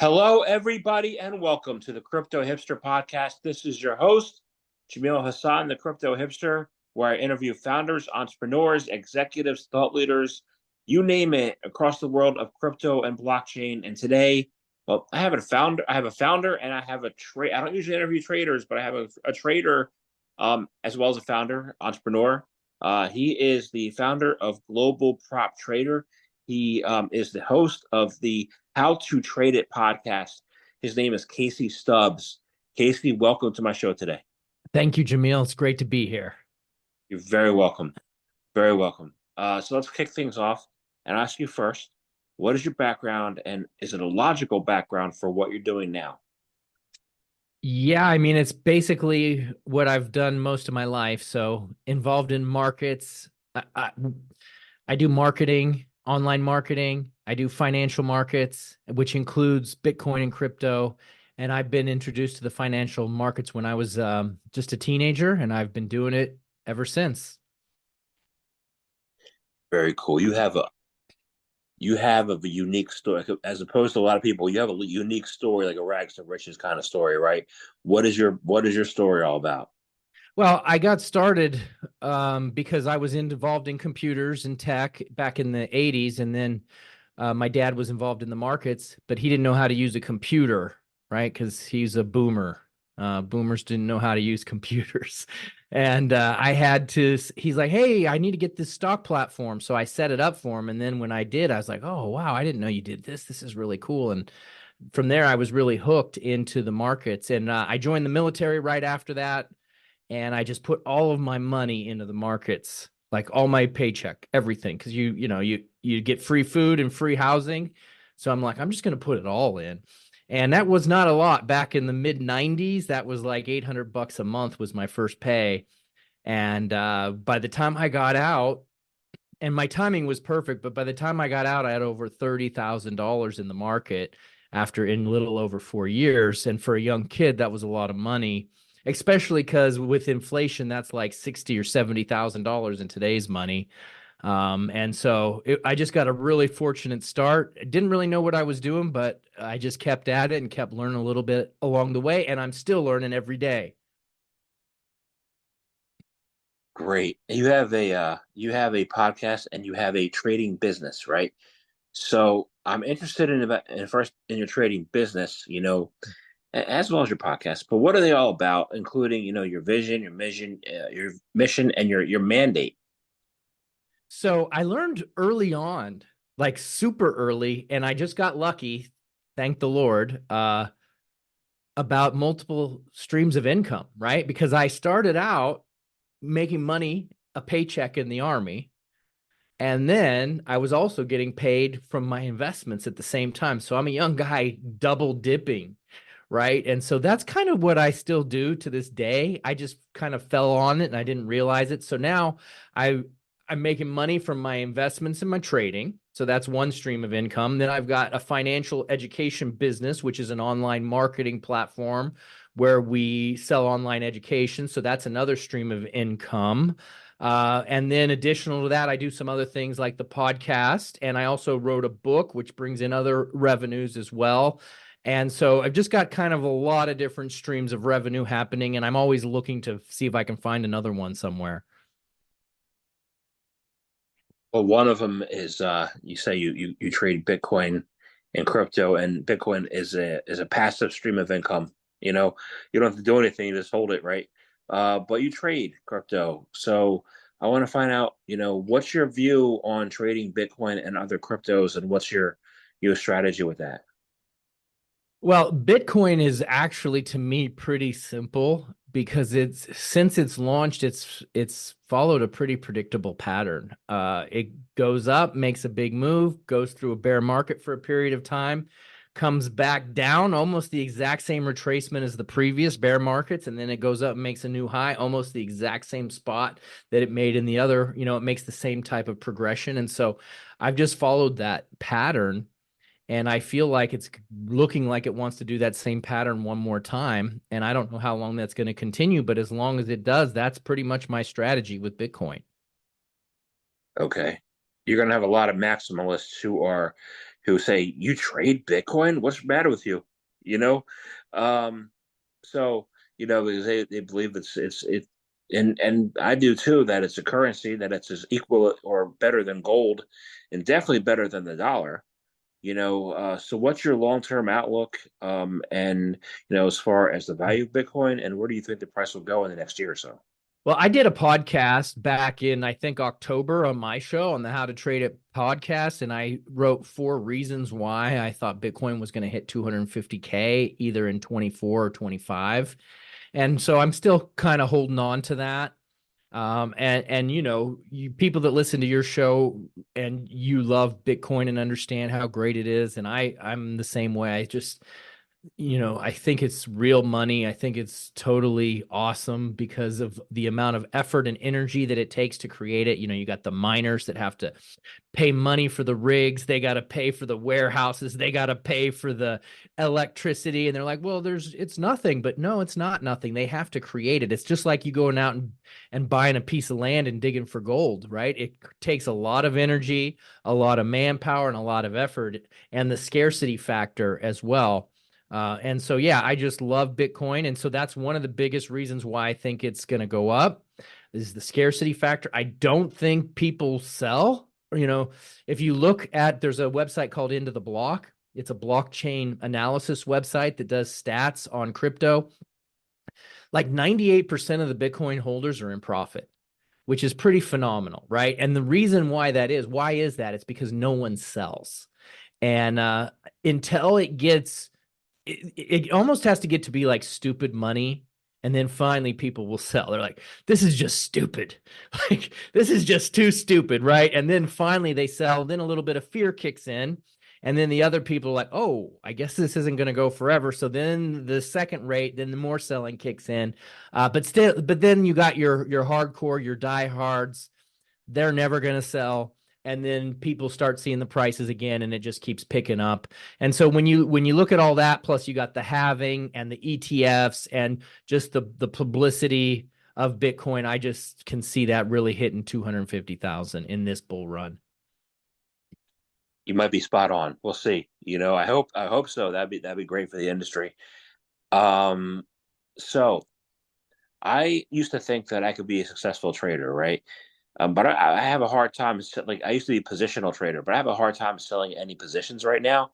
Hello, everybody, and welcome to the Crypto Hipster Podcast. This is your host, Jamil Hassan, the Crypto Hipster, where I interview founders, entrepreneurs, executives, thought leaders, you name it, across the world of crypto and blockchain. And today, well, I have a founder, and I have a trade. I don't usually interview traders, but I have a trader, as well as a founder, entrepreneur. He is the founder of Global Prop Trader. He is the host of the How to Trade It podcast. His name is Casey Stubbs. Casey, welcome to my show today. Thank you, Jamil. It's great to be here. You're very welcome. Very welcome. So let's kick things off and ask you first, what is your background and is it a logical background for what you're doing now? Yeah, I mean, it's basically what I've done most of my life. So involved in markets. I do marketing, online marketing. I do financial markets, which includes Bitcoin and crypto. And I've been introduced to the financial markets when I was just a teenager, and I've been doing it ever since. Very cool. You have a unique story as opposed to a lot of people. You have a unique story, like a rags to riches kind of story, right? What is your story all about? Well, I got started because I was involved in computers and tech back in the 80s. And then my dad was involved in the markets, but he didn't know how to use a computer, right? Because he's a boomer. Boomers didn't know how to use computers. And I had to, he's like, hey, I need to get this stock platform. So I set it up for him. And then when I did, I was like, oh, wow, I didn't know you did this. This is really cool. And from there, I was really hooked into the markets. And I joined the military right after that, and I just put all of my money into the markets, like all my paycheck, everything, because you get free food and free housing. So I'm like, I'm just going to put it all in. And that was not a lot back in the mid 90s. That was like $800 a month was my first pay. And by the time I got out, and my timing was perfect, but by the time I got out, I had over $30,000 in the market after in little over 4 years. And for a young kid, that was a lot of money, especially because with inflation, that's like $60,000 or $70,000 in today's money. And so I just got a really fortunate start. I didn't really know what I was doing, but I just kept at it and kept learning a little bit along the way. And I'm still learning every day. Great. You have a podcast and you have a trading business, right? So I'm interested in first in your trading business, as well as your podcast. But what are they all about, including your vision, your mission, and your mandate? So I learned early on, like super early, and I just got lucky, thank the Lord, about multiple streams of income, right? Because I started out making money, a paycheck in the army. And then I was also getting paid from my investments at the same time. So I'm a young guy double dipping, right? And so that's kind of what I still do to this day. I just kind of fell on it and I didn't realize it. So now I I'm making money from my investments and my trading. So that's one stream of income. Then I've got a financial education business, which is an online marketing platform where we sell online education. So that's another stream of income. And then additional to that, I do some other things like the podcast. And I also wrote a book, which brings in other revenues as well. And so I've just got kind of a lot of different streams of revenue happening. And I'm always looking to see if I can find another one somewhere. Well, one of them is you say you trade Bitcoin and crypto, and Bitcoin is a passive stream of income. You don't have to do anything; you just hold it, right? But you trade crypto, so I want to find out, what's your view on trading Bitcoin and other cryptos, and what's your strategy with that? Well, Bitcoin is actually to me pretty simple because it's since it's launched, it's followed a pretty predictable pattern. It goes up, makes a big move, goes through a bear market for a period of time, comes back down, almost the exact same retracement as the previous bear markets, and then it goes up and makes a new high, almost the exact same spot that it made in the other. It makes the same type of progression, and so I've just followed that pattern, and I feel like it's looking like it wants to do that same pattern one more time. And I don't know how long that's going to continue, but as long as it does, that's pretty much my strategy with Bitcoin. Okay. You're going to have a lot of maximalists who are, who say, "You trade Bitcoin? What's the matter with you?" You know, um, so because they believe and I do too, that it's a currency, that it's as equal or better than gold, and definitely better than the dollar. So what's your long-term outlook, and as far as the value of Bitcoin, and where do you think the price will go in the next year or so? Well, I did a podcast back in, I think, October on my show on the How to Trade It podcast, and I wrote 4 reasons why I thought Bitcoin was going to hit 250K either in 24 or 25. And so I'm still kind of holding on to that. And you people that listen to your show and you love Bitcoin and understand how great it is, and I'm the same way. I just I think it's real money. I think it's totally awesome because of the amount of effort and energy that it takes to create it. You got the miners that have to pay money for the rigs, they got to pay for the warehouses, they got to pay for the electricity, and they're like, well, it's nothing. But no, it's not nothing. They have to create it. It's just like you going out and buying a piece of land and digging for gold, right? It takes a lot of energy, a lot of manpower, and a lot of effort, and the scarcity factor as well. And so, yeah, I just love Bitcoin. And so that's one of the biggest reasons why I think it's going to go up is the scarcity factor. I don't think people sell. If you look at, there's a website called Into the Block. It's a blockchain analysis website that does stats on crypto. Like 98% of the Bitcoin holders are in profit, which is pretty phenomenal, right? And the reason why is that? It's because no one sells. And until it almost has to get to be like stupid money. And then finally people will sell. They're like, this is just stupid. Like, this is just too stupid, right? And then finally they sell. Then a little bit of fear kicks in. And then the other people are like, oh, I guess this isn't going to go forever. So then the second rate, then the more selling kicks in. But then you got your hardcore, your diehards. They're never going to sell. And then people start seeing the prices again, and it just keeps picking up. And so when you look at all that, plus you got the halving and the ETFs and just the publicity of Bitcoin, I just can see that really hitting 250,000 in this bull run. You might be spot on. We'll see. I hope so. That'd be great for the industry. Um, so I used to think that I could be a successful trader, right? But I have a hard time. Like, I used to be a positional trader, but I have a hard time selling any positions right now.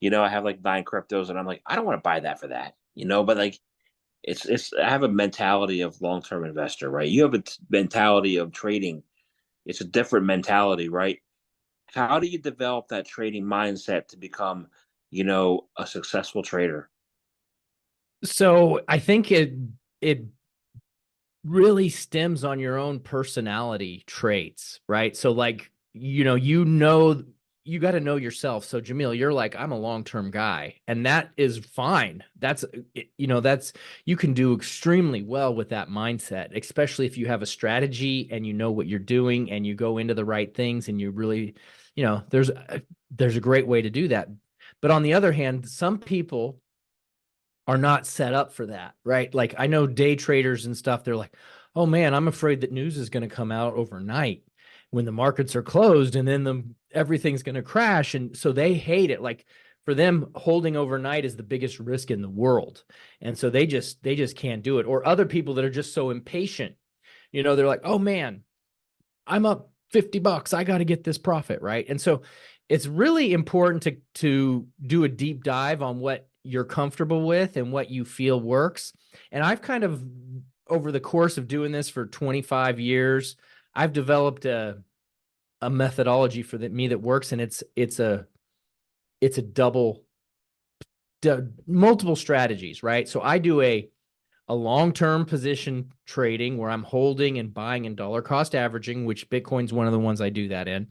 I have like 9 cryptos, and I'm like, I don't want to buy that for that. But like, it's. I have a mentality of long-term investor, right? You have a mentality of trading. It's a different mentality, right? How do you develop that trading mindset to become, a successful trader? So I think it really stems on your own personality traits, right? So like, you got to know yourself. So Jamil, you're like, I'm a long-term guy, and that is fine. That's you can do extremely well with that mindset, especially if you have a strategy and you know what you're doing and you go into the right things and you really, there's a great way to do that. But on the other hand, some people are not set up for that, right? Like, I know day traders and stuff, they're like, oh man, I'm afraid that news is going to come out overnight when the markets are closed, and then everything's going to crash. And so they hate it. Like, for them, holding overnight is the biggest risk in the world. And so they just can't do it. Or other people that are just so impatient, they're like, oh man, I'm up $50. I got to get this profit, right? And so it's really important to do a deep dive on what you're comfortable with and what you feel works. And I've kind of, over the course of doing this for 25 years, I've developed a methodology for me that works, and it's a multiple strategies, right? So I do a long-term position trading where I'm holding and buying and dollar cost averaging, which Bitcoin's one of the ones I do that in.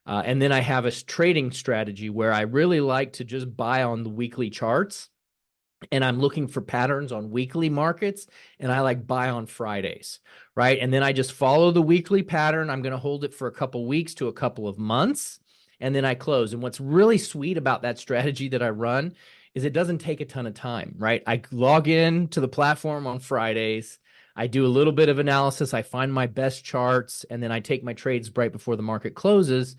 And then I have a trading strategy where I really like to just buy on the weekly charts, and I'm looking for patterns on weekly markets, and I like buy on Fridays, right? And then I just follow the weekly pattern. I'm going to hold it for a couple weeks to a couple of months, and then I close. And what's really sweet about that strategy that I run is it doesn't take a ton of time, right? I log in to the platform on Fridays. I do a little bit of analysis. I find my best charts, and then I take my trades right before the market closes.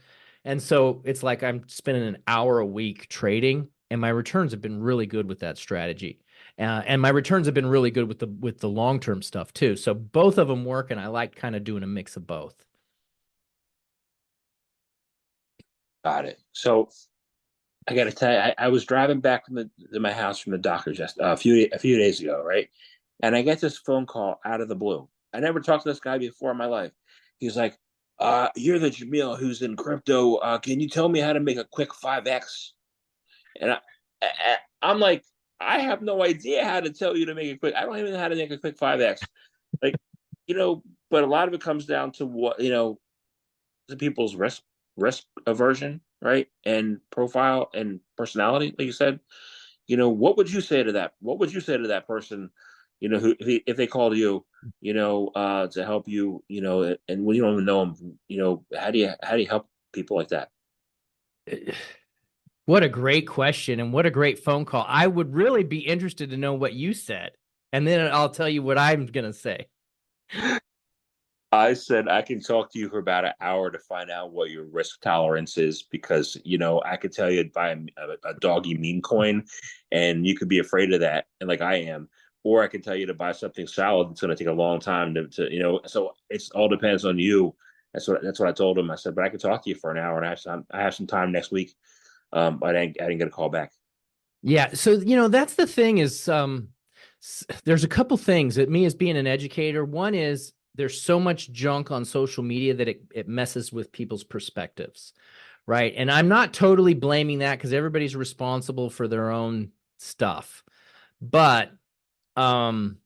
And so it's like I'm spending an hour a week trading, and my returns have been really good with that strategy. And my returns have been really good with the long-term stuff too. So both of them work, and I like kind of doing a mix of both. Got it. So I got to tell you, I was driving back from my house from the doctor just a few days ago, right? And I get this phone call out of the blue. I never talked to this guy before in my life. He's like, "You're the Jamil who's in crypto. Can you tell me how to make a quick 5x?" And I'm like, I have no idea how to tell you to make a quick. I don't even know how to make a quick 5x. Like, but a lot of it comes down to what the people's risk aversion, right? And profile and personality, like you said. What would you say to that? What would you say to that person, who if they called you, to help you, and when you don't even know them, how do you help people like that? What a great question and what a great phone call. I would really be interested to know what you said, and then I'll tell you what I'm going to say. I said I can talk to you for about an hour to find out what your risk tolerance is because I could tell you to buy a doggy meme coin, and you could be afraid of that, and like I am, or I can tell you to buy something solid. It's going to take a long time to. So it's all depends on you. That's what I told him. I said, but I could talk to you for an hour, and I have some time next week. But I didn't get a call back. Yeah, so that's the thing is there's a couple things that me as being an educator. One is there's so much junk on social media that it messes with people's perspectives, right? And I'm not totally blaming that because everybody's responsible for their own stuff. But you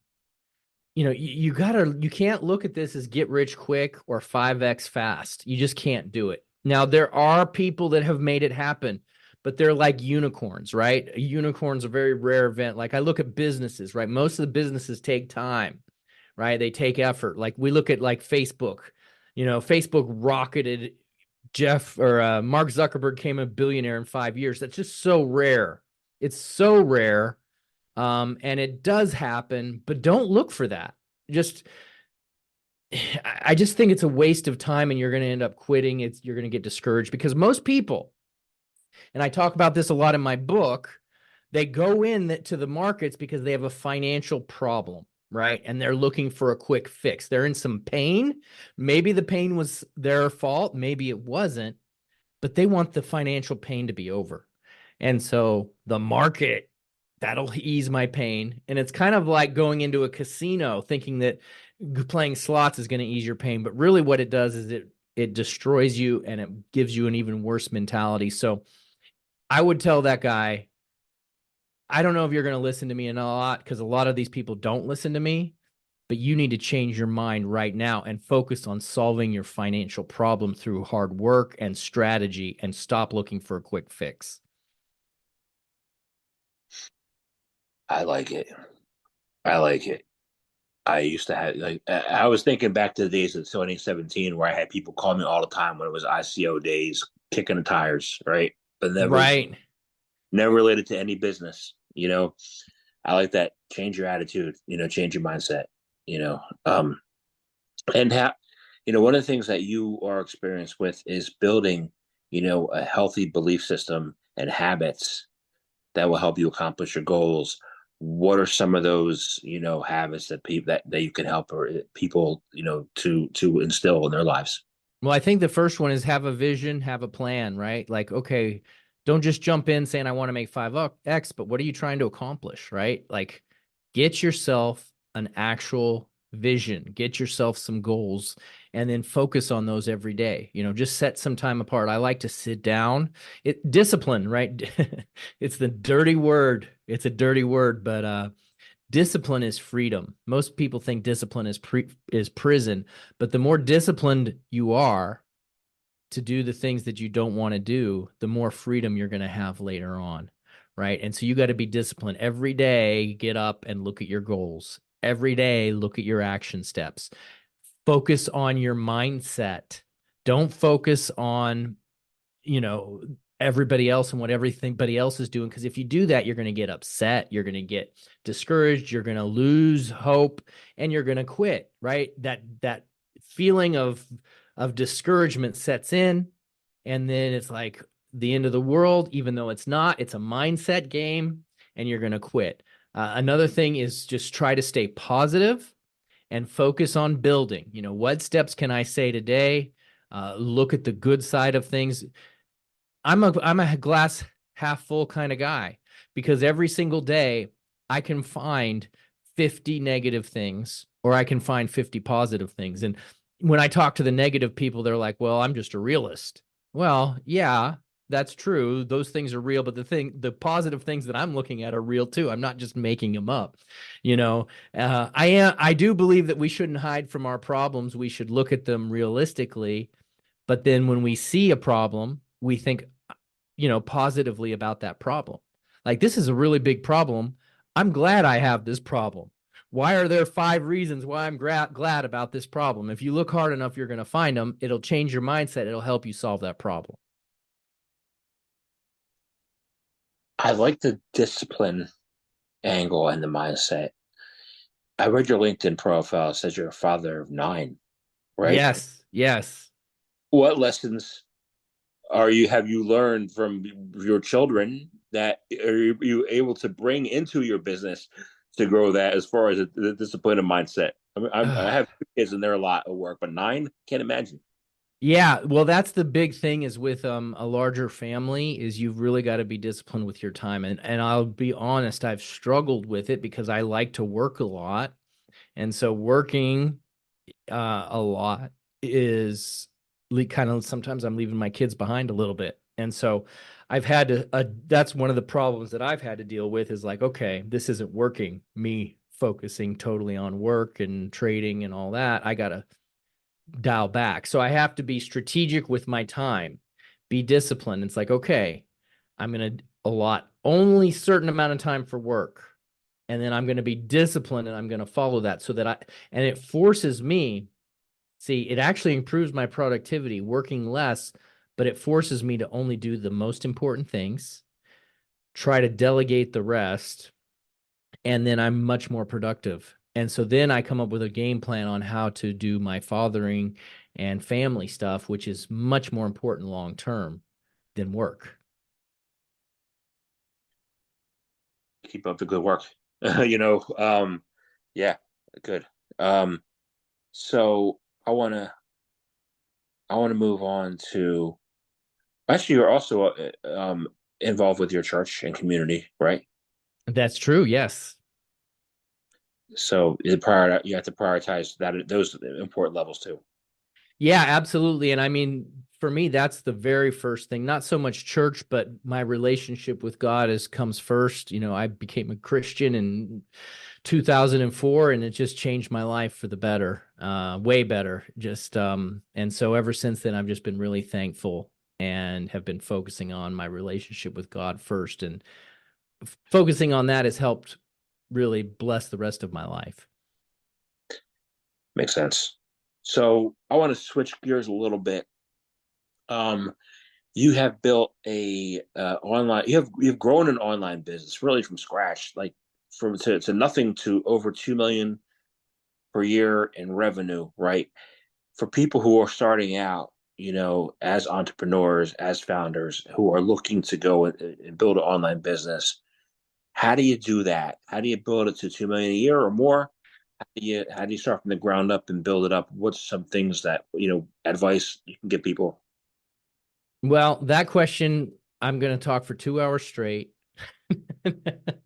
can't look at this as get rich quick or 5x fast. You just can't do it. Now, there are people that have made it happen, but they're like unicorns, right? A unicorn's a very rare event. Like I look at businesses, right? Most of the businesses take time, right? They take effort. Like we look at like Facebook, Facebook rocketed Jeff or Mark Zuckerberg became a billionaire in 5 years. That's just so rare. It's so rare. And it does happen, but don't look for that. Just, I just think it's a waste of time and you're going to end up quitting. You're going to get discouraged because most people, and I talk about this a lot in my book, they go in to the markets because they have a financial problem, right? And they're looking for a quick fix. They're in some pain. Maybe the pain was their fault. Maybe it wasn't, but they want the financial pain to be over. And so the market, that'll ease my pain. And it's kind of like going into a casino thinking that playing slots is going to ease your pain. But really what it does is it destroys you and it gives you an even worse mentality. So I would tell that guy, I don't know if you're going to listen to me a lot because a lot of these people don't listen to me, but you need to change your mind right now and focus on solving your financial problem through hard work and strategy and stop looking for a quick fix. I like it. I like it. I used to have I was thinking back to the days of 2017 where I had people call me all the time when it was ICO days, kicking the tires, right? But Right. never related to any business. I like that. Change your attitude. Change your mindset. You know, um, and one of the things that you are experienced with is building, a healthy belief system and habits that will help you accomplish your goals. What are some of those habits that people that you can help or people to instill in their lives? Well, I think the first one is have a vision, have a plan, right? Like, okay, don't just jump in saying I want to make 5x, but what are you trying to accomplish, right? Like, get yourself an actual vision, get yourself some goals, and then focus on those every day. Just set some time apart. I like to sit down. Discipline, right? It's the dirty word. It's a dirty word, but discipline is freedom. Most people think discipline is prison, but the more disciplined you are to do the things that you don't want to do, the more freedom you're going to have later on, right? And so you got to be disciplined every day. Get up and look at your goals. Every day, look at your action steps. Focus on your mindset. Don't focus on you know everybody else and what everybody else is doing, because if you do that, you're going to get upset, you're going to get discouraged, you're going to lose hope, and you're going to quit, right? That feeling of discouragement sets in, And then it's like the end of the world, even though it's not. It's a mindset game, and you're going to quit. Another thing is just try to stay positive and focus on building. What steps can I say today? Look at the good side of things. I'm a glass half full kind of guy, because every single day I can find 50 negative things, or I can find 50 positive things. And when I talk to the negative people, they're like, "Well, I'm just a realist." Well, yeah, that's true. Those things are real, but the positive things that I'm looking at are real too. I'm not just making them up. I do believe that we shouldn't hide from our problems. We should look at them realistically. But then when we see a problem, we think, positively about that problem. Like, this is a really big problem. I'm glad I have this problem. Why are there 5 reasons why I'm glad about this problem? If you look hard enough, you're going to find them. It'll change your mindset. It'll help you solve that problem. I like the discipline angle and the mindset. I read your LinkedIn profile. It says you're a father of 9, right? Yes. Yes. What lessons have you learned from your children that are you able to bring into your business to grow that, as far as the discipline and mindset? I have 2 kids and they're a lot of work, but 9, can't imagine. Yeah, well, that's the big thing is with a larger family is you've really got to be disciplined with your time. And I'll be honest, I've struggled with it because I like to work a lot. And so working a lot is kind of, sometimes I'm leaving my kids behind a little bit. And so I've had to that's one of the problems that I've had to deal with, is like, okay, this isn't working. Me focusing totally on work and trading and all that, I got to dial back. So I have to be strategic with my time, be disciplined. It's like, okay, I'm going to allot only certain amount of time for work. And then I'm going to be disciplined, and I'm going to follow that, so that and it forces me, see, it actually improves my productivity working less, but it forces me to only do the most important things, try to delegate the rest, and then I'm much more productive. And so then I come up with a game plan on how to do my fathering and family stuff, which is much more important long term than work. Keep up the good work. you know, yeah, good. Um, so I wanna I wanna move on to, actually, you're also involved with your church and community, right? That's true. Yes. So you have to prioritize those important levels too. Yeah, absolutely. And I mean, for me, that's the very first thing. Not so much church, but my relationship with God comes first. I became a Christian in 2004, and it just changed my life for the better, way better. Just and so ever since then, I've just been really thankful and have been focusing on my relationship with God first. And focusing on that has helped really bless the rest of my life. Makes sense. So I want to switch gears a little bit. Um, you have built a online. You've grown an online business really from scratch, like from to nothing to over 2 million per year in revenue, right? For people who are starting out, as entrepreneurs, as founders who are looking to go and build an online business, how do you do that? How do you build it to 2 million a year or more? How do you start from the ground up and build it up? What's some things that advice you can give people? Well, that question, I'm going to talk for 2 hours straight.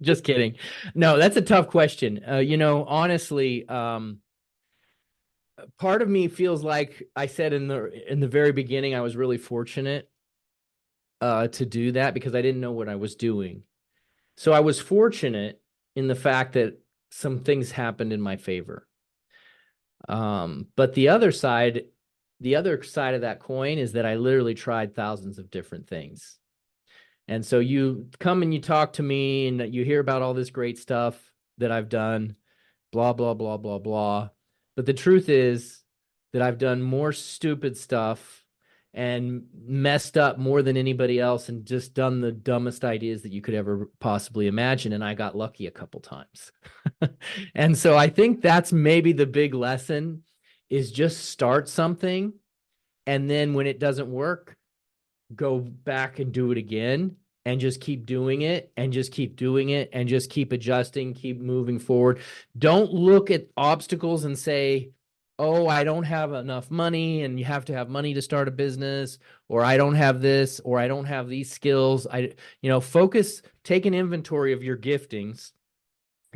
Just kidding. No, that's a tough question. Honestly, part of me feels like I said in the very beginning, I was really fortunate to do that because I didn't know what I was doing. So I was fortunate in the fact that some things happened in my favor. But the other side of that coin is that I literally tried thousands of different things. And so you come and you talk to me and you hear about all this great stuff that I've done, blah, blah, blah, blah, blah. But the truth is that I've done more stupid stuff and messed up more than anybody else and just done the dumbest ideas that you could ever possibly imagine. And I got lucky a couple times. And so I think that's maybe the big lesson is just start something. And then when it doesn't work, go back and do it again and just keep doing it and just keep doing it and just keep adjusting, keep moving forward. Don't look at obstacles and say, oh, I don't have enough money and you have to have money to start a business, or I don't have this, or I don't have these skills. Focus, take an inventory of your giftings,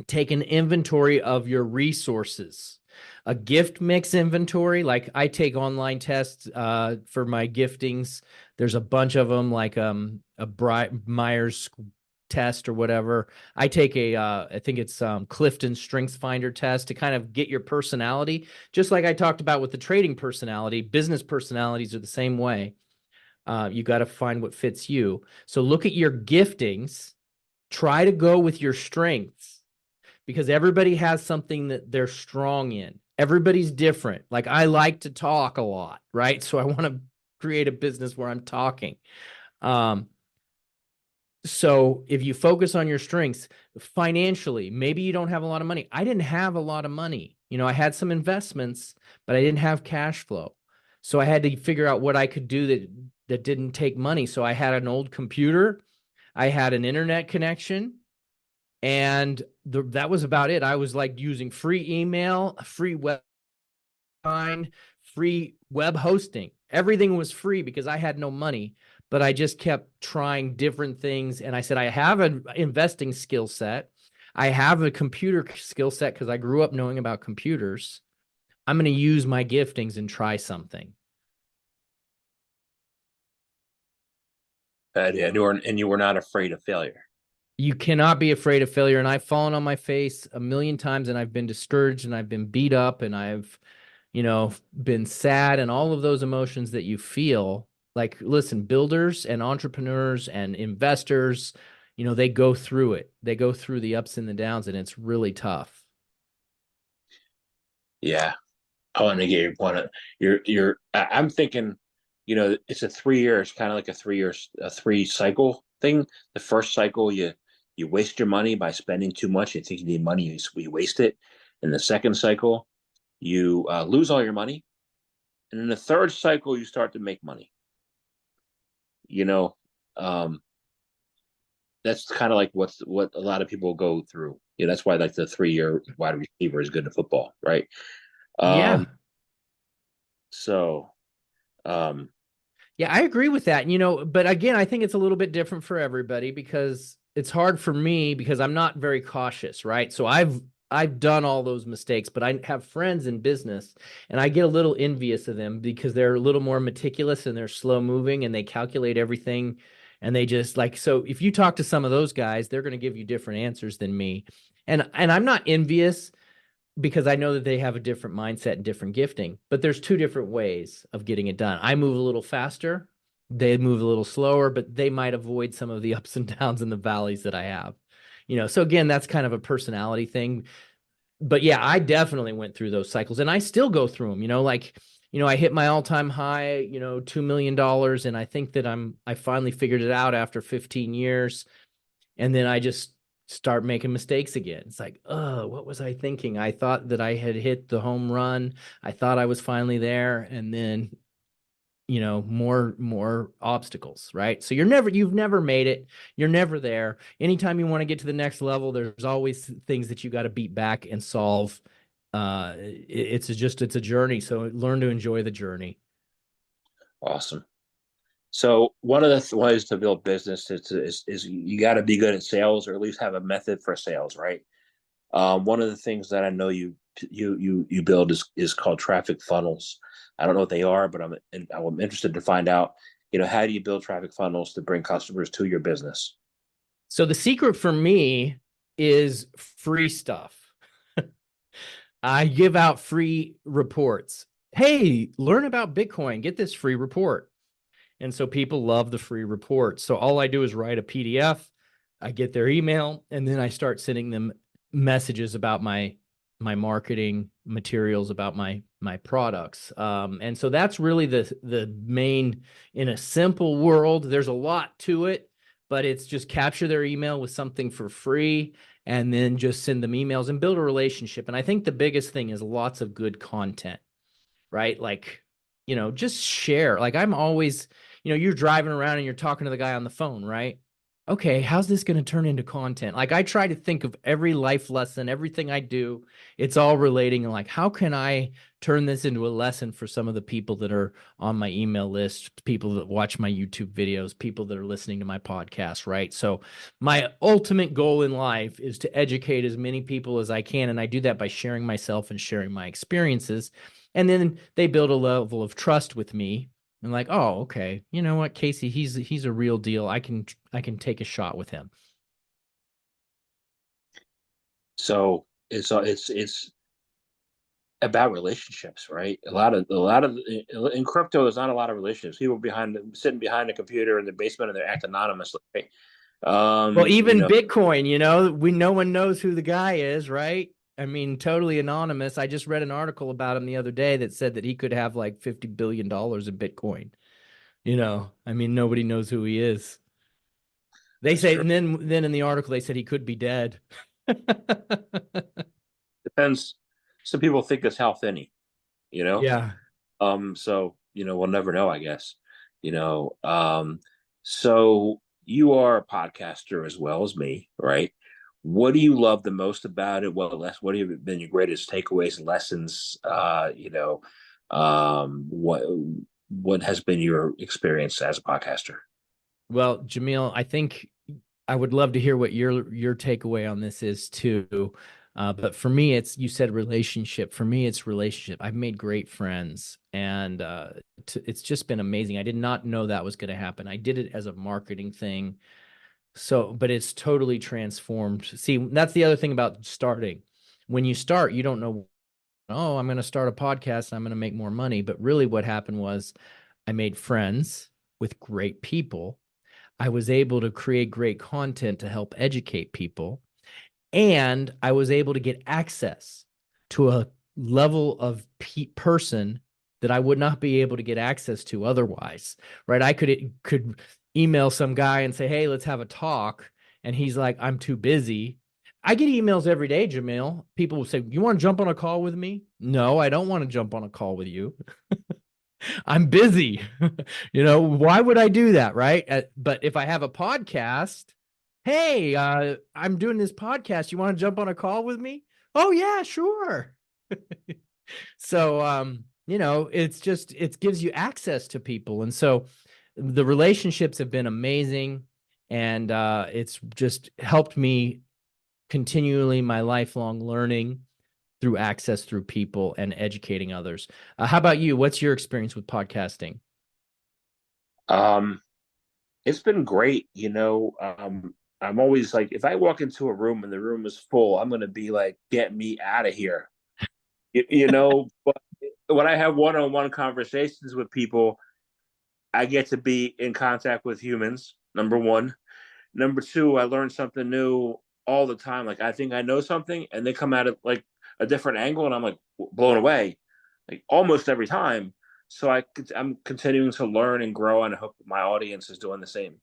take an inventory of your resources. A gift mix inventory, like I take online tests for my giftings. There's a bunch of them, like Myers test or whatever. I take I think it's Clifton Strengths Finder test to kind of get your personality. Just like I talked about with the trading personality, business personalities are the same way. You got to find what fits you. So look at your giftings, try to go with your strengths, because everybody has something that they're strong in. Everybody's different. Like I like to talk a lot, right? So I want to create a business where I'm talking. So if you focus on your strengths financially, maybe you don't have a lot of money. I didn't have a lot of money. I had some investments, but I didn't have cash flow. So I had to figure out what I could do that didn't take money. So I had an old computer, I had an internet connection, and that was about it. I was like using free email, free web, free web hosting. Everything was free because I had no money, but I just kept trying different things. And I said, I have an investing skill set. I have a computer skill set because I grew up knowing about computers. I'm going to use my giftings and try something. And you were not afraid of failure. You cannot be afraid of failure. And I've fallen on my face a million times, and I've been discouraged, and I've been beat up, and I've been sad, and all of those emotions that you feel. Like, listen, builders and entrepreneurs and investors, they go through it. They go through the ups and the downs, and it's really tough. Yeah. I want to get your point. I'm thinking, it's a 3 year, it's kind of like a three cycle thing. The first cycle, you waste your money by spending too much. You think you need money, you waste it. In the second cycle, you lose all your money. And in the third cycle, you start to make money. You know, um, that's kind of like what a lot of people go through. That's why like the 3 year wide receiver is good in football, right? Yeah. Um, so um, Yeah, I agree with that. But again, I think it's a little bit different for everybody because it's hard for me because I'm not very cautious, right? So I've done all those mistakes, but I have friends in business and I get a little envious of them because they're a little more meticulous and they're slow moving and they calculate everything, and they just like, so if you talk to some of those guys, they're going to give you different answers than me. And I'm not envious because I know that they have a different mindset and different gifting, but there's two different ways of getting it done. I move a little faster, they move a little slower, but they might avoid some of the ups and downs and the valleys that I have. So again, that's kind of a personality thing. But yeah, I definitely went through those cycles and I still go through them, I hit my all-time high, $2 million. And I think that I finally figured it out after 15 years. And then I just start making mistakes again. It's like, oh, what was I thinking? I thought that I had hit the home run. I thought I was finally there. And then, more obstacles, right? So you've never made it. You're never there. Anytime you want to get to the next level, there's always things that you got to beat back and solve. It's a journey. So learn to enjoy the journey. awesome. So one of the ways to build business is you got to be good at sales, or at least have a method for sales, right? One of the things that I know you build is called traffic funnels. I don't know what they are, but I'm interested to find out. How do you build traffic funnels to bring customers to your business? So the secret for me is free stuff. I give out free reports. Hey, learn about Bitcoin, get this free report. And so people love the free report. So all I do is write a PDF, I get their email, and then I start sending them messages about my marketing materials, about my products. And so that's really the main, in a simple world. There's a lot to it, but it's just capture their email with something for free and then just send them emails and build a relationship. And I think the biggest thing is lots of good content, right? Like, just share. Like I'm always, you're driving around and you're talking to the guy on the phone, right? Okay, how's this going to turn into content? Like I try to think of every life lesson, everything I do, it's all relating and like how can I turn this into a lesson for some of the people that are on my email list, people that watch my YouTube videos, people that are listening to my podcast, right? So my ultimate goal in life is to educate as many people as I can, and I do that by sharing myself and sharing my experiences. And then they build a level of trust with me and like, oh, okay, you know what, Casey, he's a real deal. I can take a shot with him. So it's about relationships, right? A lot of in crypto, there's not a lot of relationships. People sitting behind a computer in the basement and they act anonymously. Right? Well, You even know, Bitcoin, no one knows who the guy is, right? I mean, totally anonymous. I just read an article about him the other day that said that he could have like $50 billion in Bitcoin. I mean, nobody knows who he is. They that's say, true. and then in the article they said he could be dead. Depends. Some people think it's Hal Finney, you know. Yeah. So we'll never know, I guess. You know, so you are a podcaster as well as me, right? What do you love the most about it? What have been your greatest takeaways and lessons? What has been your experience as a podcaster? Well, Jamil, I think I would love to hear what your takeaway on this is too. But for me, it's you said relationship. For me, it's relationship. I've made great friends, and it's just been amazing. I did not know that was going to happen. I did it as a marketing thing, but it's totally transformed. See, that's the other thing about starting. When you start, you don't know. Oh, I'm going to start a podcast. I'm going to make more money. But really, what happened was I made friends with great people. I was able to create great content to help educate people. And I was able to get access to a level of person that I would not be able to get access to otherwise, right? I could email some guy and say, "Hey, let's have a talk," and he's like, "I'm too busy." I get emails every day, Jamil. People will say, "You want to jump on a call with me?" No, I don't want to jump on a call with you. I'm busy. Why would I do that? Right. But if I have a podcast, hey, I'm doing this podcast. You want to jump on a call with me? Oh, yeah, sure. So, it gives you access to people. And so the relationships have been amazing. And it's just helped me continually my lifelong learning through access through people and educating others. How about you? What's your experience with podcasting? Um, it's been great. I'm always like, if I walk into a room and the room is full, I'm gonna be like, get me out of here. But when I have one-on-one conversations with people, I get to be in contact with humans, number one. Number two, I learn something new all the time. Like I think I know something, and they come at it like a different angle, and I'm like blown away, like almost every time. So I'm continuing to learn and grow, and I hope my audience is doing the same.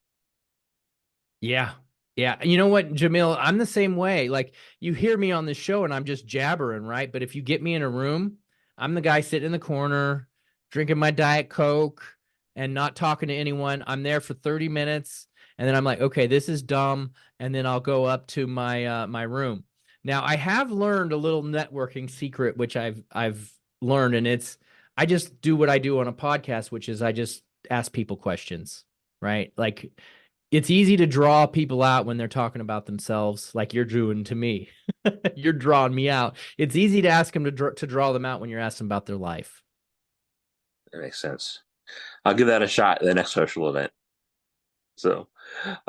Yeah. Yeah. You know what, Jamil? I'm the same way. Like you hear me on the show and I'm just jabbering, right? But if you get me in a room, I'm the guy sitting in the corner, drinking my Diet Coke and not talking to anyone. I'm there for 30 minutes and then I'm like, okay, this is dumb. And then I'll go up to my room. Now I have learned a little networking secret, which I've learned, and it's I just do what I do on a podcast, which is I just ask people questions, right? Like it's easy to draw people out when they're talking about themselves, like you're doing to me. You're drawing me out. It's easy to ask them to draw them out when you're asking about their life. That makes sense. I'll give that a shot at the next social event. So,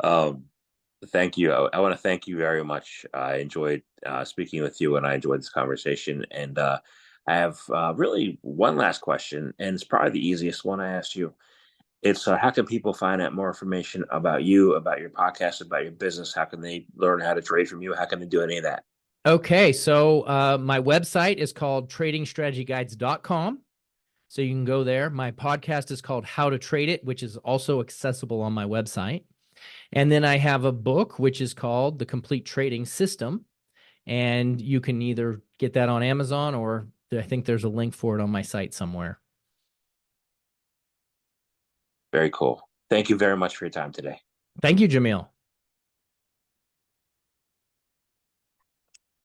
um, thank you. I want to thank you very much. I enjoyed speaking with you, and I enjoyed this conversation. And I have really one last question, and it's probably the easiest one I asked you. It's how can people find out more information about you, about your podcast, about your business? How can they learn how to trade from you? How can they do any of that? Okay, so my website is called tradingstrategyguides.com. So you can go there. My podcast is called How to Trade It, which is also accessible on my website. And then I have a book, which is called The Complete Trading System. And you can either get that on Amazon or I think there's a link for it on my site somewhere. Very cool. Thank you very much for your time today. Thank you, Jamil.